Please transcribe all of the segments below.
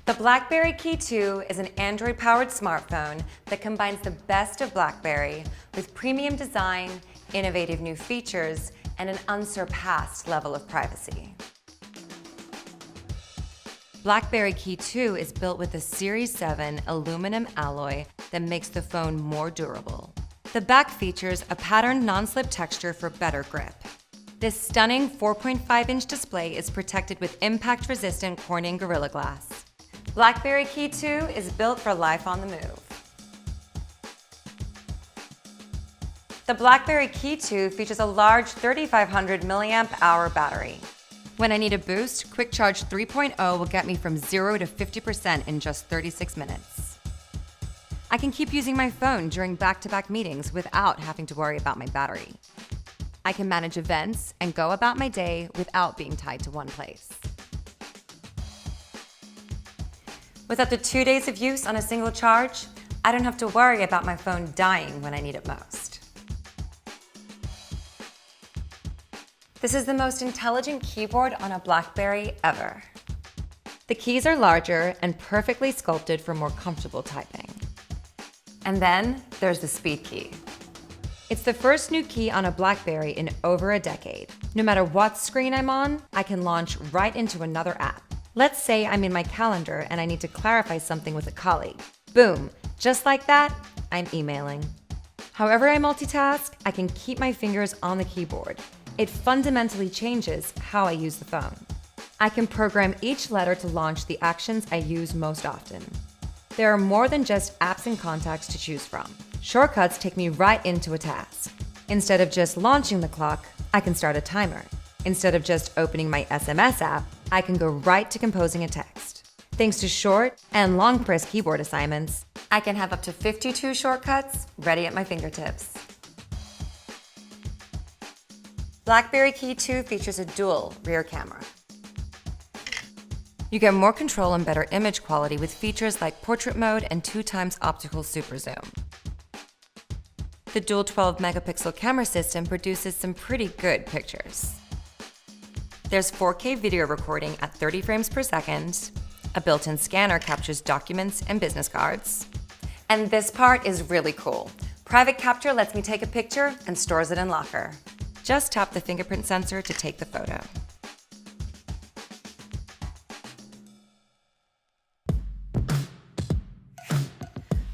The BlackBerry KEY2 is an Android-powered smartphone that combines the best of BlackBerry with premium design, innovative new features, and an unsurpassed level of privacy. BlackBerry KEY2 is built with a Series 7 aluminum alloy that makes the phone more durable. The back features a patterned non-slip texture for better grip. This stunning 4.5-inch display is protected with impact-resistant Corning Gorilla Glass. BlackBerry KEY2 is built for life on the move. The BlackBerry KEY2 features a large 3,500 mAh battery. When I need a boost, Quick Charge 3.0 will get me from 0 to 50% in just 36 minutes. I can keep using my phone during back-to-back meetings without having to worry about my battery. I can manage events and go about my day without being tied to one place. With up to 2 days of use on a single charge, I don't have to worry about my phone dying when I need it most. This is the most intelligent keyboard on a BlackBerry ever. The keys are larger and perfectly sculpted for more comfortable typing. And then there's the Speed Key. It's the first new key on a BlackBerry in over a decade. No matter what screen I'm on, I can launch right into another app. Let's say I'm in my calendar and I need to clarify something with a colleague. Boom, just like that, I'm emailing. However I multitask, I can keep my fingers on the keyboard. It fundamentally changes how I use the phone. I can program each letter to launch the actions I use most often. There are more than just apps and contacts to choose from. Shortcuts take me right into a task. Instead of just launching the clock, I can start a timer. Instead of just opening my SMS app, I can go right to composing a text. Thanks to short and long press keyboard assignments, I can have up to 52 shortcuts ready at my fingertips. BlackBerry KEY2 features a dual rear camera. You get more control and better image quality with features like portrait mode and 2x optical super zoom. The dual 12-megapixel camera system produces some pretty good pictures. There's 4K video recording at 30 frames per second, a built-in scanner captures documents and business cards. And this part is really cool. Private Capture lets me take a picture and stores it in Locker. Just tap the fingerprint sensor to take the photo.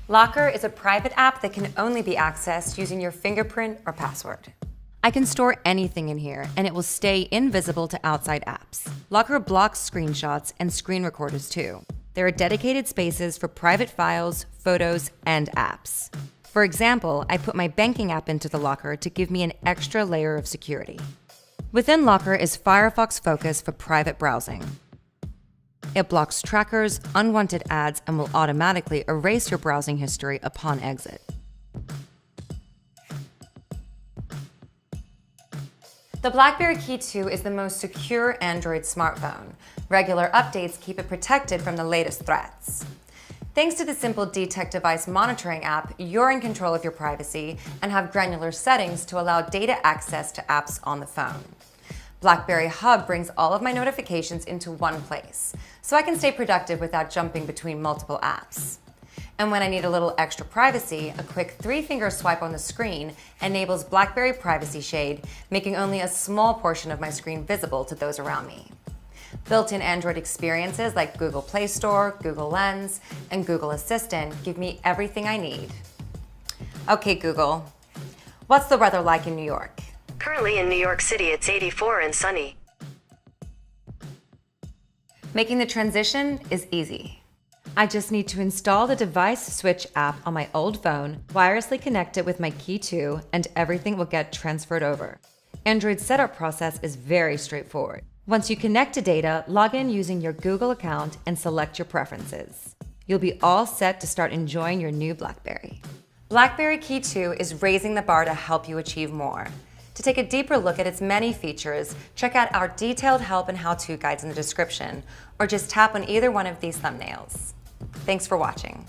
Locker is a private app that can only be accessed using your fingerprint or password. I can store anything in here, and it will stay invisible to outside apps. Locker blocks screenshots and screen recorders too. There are dedicated spaces for private files, photos, and apps. For example, I put my banking app into the Locker to give me an extra layer of security. Within Locker is Firefox Focus for private browsing. It blocks trackers, unwanted ads, and will automatically erase your browsing history upon exit. The BlackBerry KEY2 is the most secure Android smartphone. Regular updates keep it protected from the latest threats. Thanks to the simple Detect Device Monitoring app, you're in control of your privacy and have granular settings to allow data access to apps on the phone. BlackBerry Hub brings all of my notifications into one place, so I can stay productive without jumping between multiple apps. And when I need a little extra privacy, a quick 3-finger swipe on the screen enables BlackBerry Privacy Shade, making only a small portion of my screen visible to those around me. Built-in Android experiences like Google Play Store, Google Lens, and Google Assistant give me everything I need. Okay, Google, what's the weather like in New York? Currently in New York City, it's 84 and sunny. Making the transition is easy. I just need to install the Device Switch app on my old phone, wirelessly connect it with my KEY2, and everything will get transferred over. Android's setup process is very straightforward. Once you connect to data, log in using your Google account and select your preferences. You'll be all set to start enjoying your new BlackBerry. BlackBerry KEY2 is raising the bar to help you achieve more. To take a deeper look at its many features, check out our detailed help and how-to guides in the description, or just tap on either one of these thumbnails. Thanks for watching.